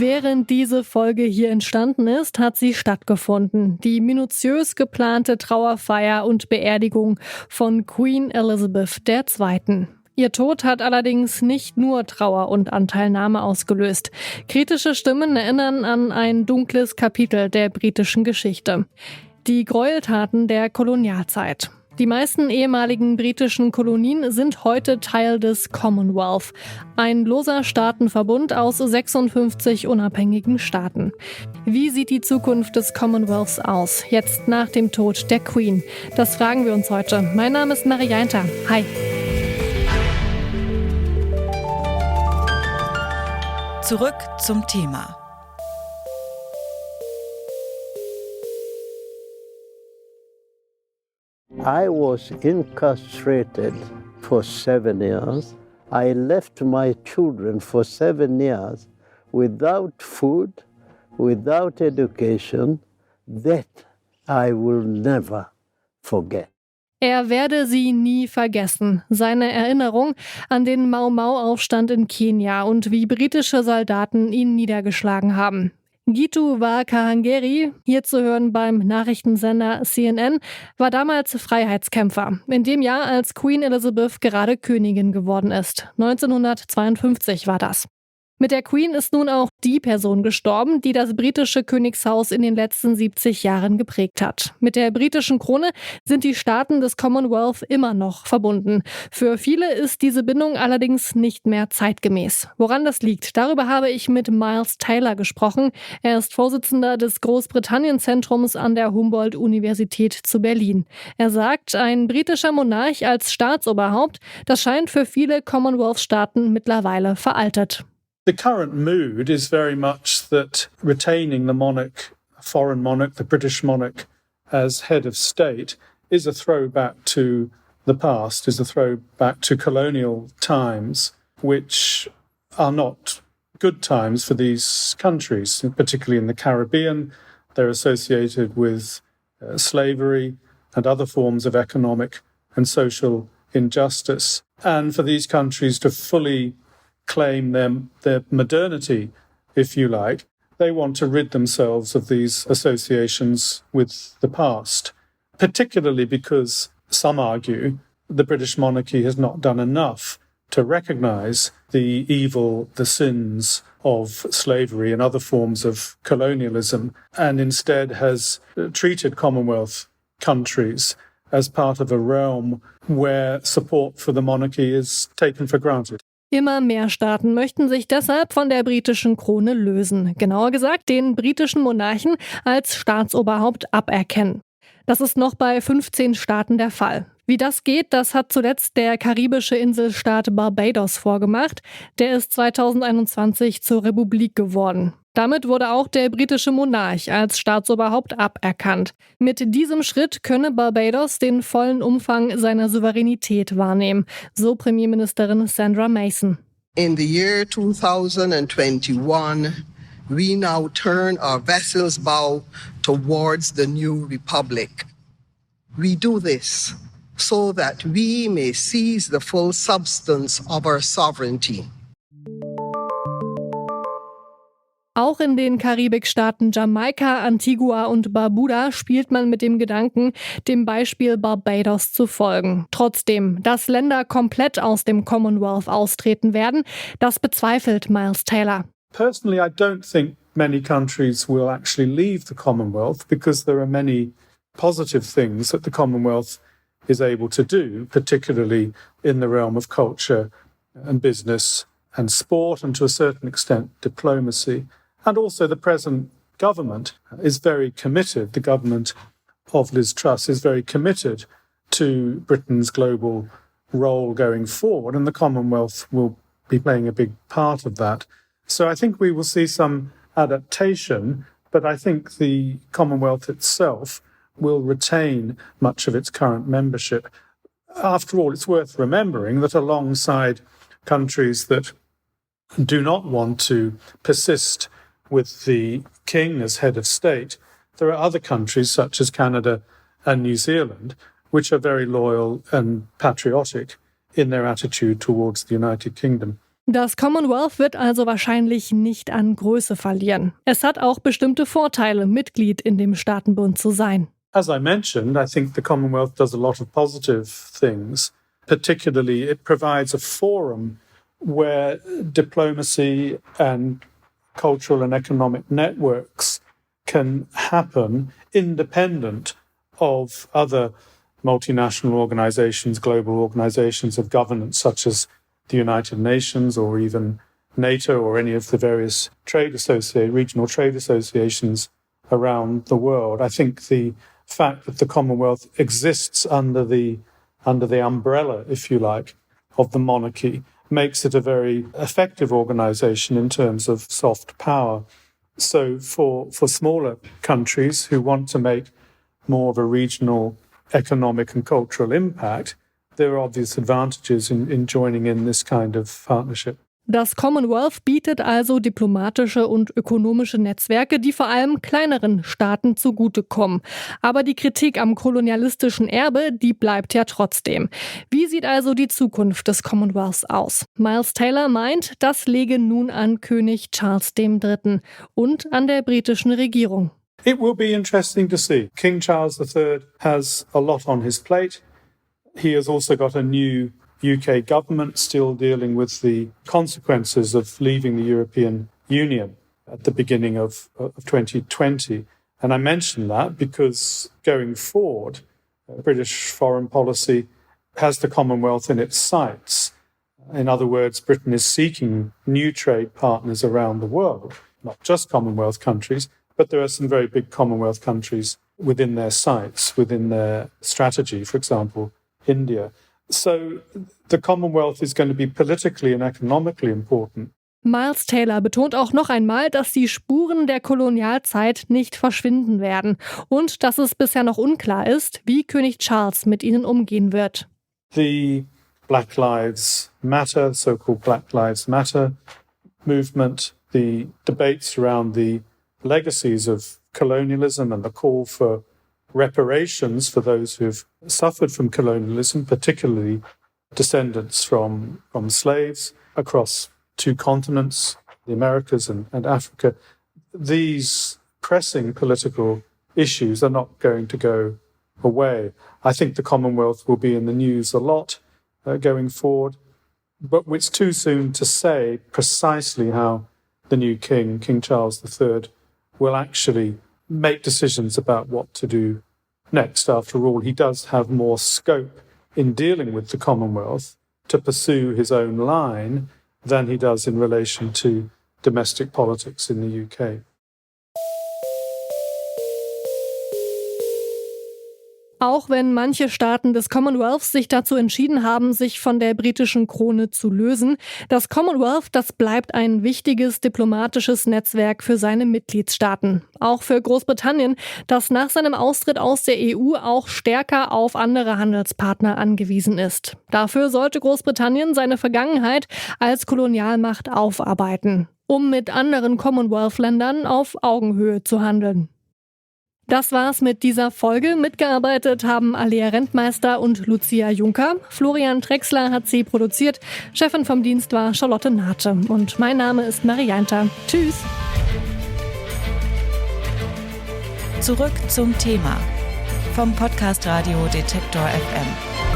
Während diese Folge hier entstanden ist, hat sie stattgefunden. Die minutiös geplante Trauerfeier und Beerdigung von Queen Elizabeth II. Ihr Tod hat allerdings nicht nur Trauer und Anteilnahme ausgelöst. Kritische Stimmen erinnern an ein dunkles Kapitel der britischen Geschichte. Die Gräueltaten der Kolonialzeit. Die meisten ehemaligen britischen Kolonien sind heute Teil des Commonwealth, ein loser Staatenverbund aus 56 unabhängigen Staaten. Wie sieht die Zukunft des Commonwealths aus, jetzt nach dem Tod der Queen? Das fragen wir uns heute. Mein Name ist Marianta. Hi. Zurück zum Thema. I was incarcerated for 7 years. I left my children for 7 years without food, without education. That I will never forget. Er werde sie nie vergessen. Seine Erinnerung an den Mau-Mau-Aufstand in Kenia und wie britische Soldaten ihn niedergeschlagen haben. Gitu wa Kahangeri, hier zu hören beim Nachrichtensender CNN, war damals Freiheitskämpfer. In dem Jahr, als Queen Elizabeth gerade Königin geworden ist. 1952 war das. Mit der Queen ist nun auch die Person gestorben, die das britische Königshaus in den letzten 70 Jahren geprägt hat. Mit der britischen Krone sind die Staaten des Commonwealth immer noch verbunden. Für viele ist diese Bindung allerdings nicht mehr zeitgemäß. Woran das liegt, darüber habe ich mit Teil gesprochen. Er ist Vorsitzender des Großbritannien-Zentrums an der Humboldt-Universität zu Berlin. Er sagt, ein britischer Monarch als Staatsoberhaupt, das scheint für viele Commonwealth-Staaten mittlerweile veraltet. The current mood is very much that retaining the monarch, a foreign monarch, the British monarch, as head of state is a throwback to the past, is a throwback to colonial times, which are not good times for these countries, particularly in the Caribbean. They're associated with slavery and other forms of economic and social injustice. And for these countries to fully claim their modernity, if you like, they want to rid themselves of these associations with the past, particularly because some argue the British monarchy has not done enough to recognise the evil, the sins of slavery and other forms of colonialism, and instead has treated Commonwealth countries as part of a realm where support for the monarchy is taken for granted. Immer mehr Staaten möchten sich deshalb von der britischen Krone lösen. Genauer gesagt, den britischen Monarchen als Staatsoberhaupt aberkennen. Das ist noch bei 15 Staaten der Fall. Wie das geht, das hat zuletzt der karibische Inselstaat Barbados vorgemacht. Der ist 2021 zur Republik geworden. Damit wurde auch der britische Monarch als Staatsoberhaupt aberkannt. Mit diesem Schritt könne Barbados den vollen Umfang seiner Souveränität wahrnehmen, so Premierministerin Sandra Mason. In the year 2021, we now turn our vessel's bow towards the new republic. We do this so that we may seize the full substance of our sovereignty. Auch in den Karibikstaaten Jamaika, Antigua und Barbuda spielt man mit dem Gedanken, dem Beispiel Barbados zu folgen. Trotzdem, dass Länder komplett aus dem Commonwealth austreten werden, das bezweifelt Taylor. Personally, I don't think many countries will actually leave the Commonwealth because there are many positive things that the Commonwealth is able to do, particularly in the realm of culture and business and sport and to a certain extent diplomacy. And also the present government is very committed, the government of Liz Truss is very committed to Britain's global role going forward, and the Commonwealth will be playing a big part of that. So I think we will see some adaptation, but I think the Commonwealth itself will retain much of its current membership. After all, it's worth remembering that alongside countries that do not want to persist with the king as head of state, there are other countries such as Canada and New Zealand, which are very loyal and patriotic in their attitude towards the United Kingdom. Das Commonwealth wird also wahrscheinlich nicht an Größe verlieren. Es hat auch bestimmte Vorteile, Mitglied in dem Staatenbund zu sein. As I mentioned, I think the Commonwealth does a lot of positive things. Particularly, it provides a forum where diplomacy and cultural and economic networks can happen independent of other multinational organizations, global organizations of governance, such as the United Nations or even NATO or any of the various regional trade associations around the world. I think the fact that the Commonwealth exists under the umbrella, if you like, of the monarchy makes it a very effective organization in terms of soft power. So for smaller countries who want to make more of a regional economic and cultural impact, there are obvious advantages in joining in this kind of partnership. Das Commonwealth bietet also diplomatische und ökonomische Netzwerke, die vor allem kleineren Staaten zugutekommen. Aber die Kritik am kolonialistischen Erbe, die bleibt ja trotzdem. Wie sieht also die Zukunft des Commonwealths aus? Miles Taylor meint, das läge nun an König Charles III. Und an der britischen Regierung. It will be interesting to see. King Charles III has a lot on his plate. He has also got a new UK government still dealing with the consequences of leaving the European Union at the beginning of 2020. And I mention that because going forward, British foreign policy has the Commonwealth in its sights. In other words, Britain is seeking new trade partners around the world, not just Commonwealth countries, but there are some very big Commonwealth countries within their sights, within their strategy, for example, India. So the Commonwealth is going to be politically and economically important. Miles Taylor betont auch noch einmal, dass die Spuren der Kolonialzeit nicht verschwinden werden und dass es bisher noch unklar ist, wie König Charles mit ihnen umgehen wird. The Black Lives Matter, so-called Black Lives Matter movement, the debates around the legacies of colonialism and the call for reparations for those who've suffered from colonialism, particularly descendants from slaves across two continents, the Americas and Africa. These pressing political issues are not going to go away. I think the Commonwealth will be in the news a lot going forward, but it's too soon to say precisely how the new king, King Charles III, will actually make decisions about what to do next. After all, he does have more scope in dealing with the Commonwealth to pursue his own line than he does in relation to domestic politics in the UK. Auch wenn manche Staaten des Commonwealths sich dazu entschieden haben, sich von der britischen Krone zu lösen, das Commonwealth, das bleibt ein wichtiges diplomatisches Netzwerk für seine Mitgliedstaaten. Auch für Großbritannien, das nach seinem Austritt aus der EU auch stärker auf andere Handelspartner angewiesen ist. Dafür sollte Großbritannien seine Vergangenheit als Kolonialmacht aufarbeiten, um mit anderen Commonwealth-Ländern auf Augenhöhe zu handeln. Das war's mit dieser Folge. Mitgearbeitet haben Alea Rentmeister und Lucia Juncker. Florian Drexler hat sie produziert. Chefin vom Dienst war Charlotte Nate. Und mein Name ist Marianta. Tschüss. Zurück zum Thema vom Podcast Radio Detektor FM.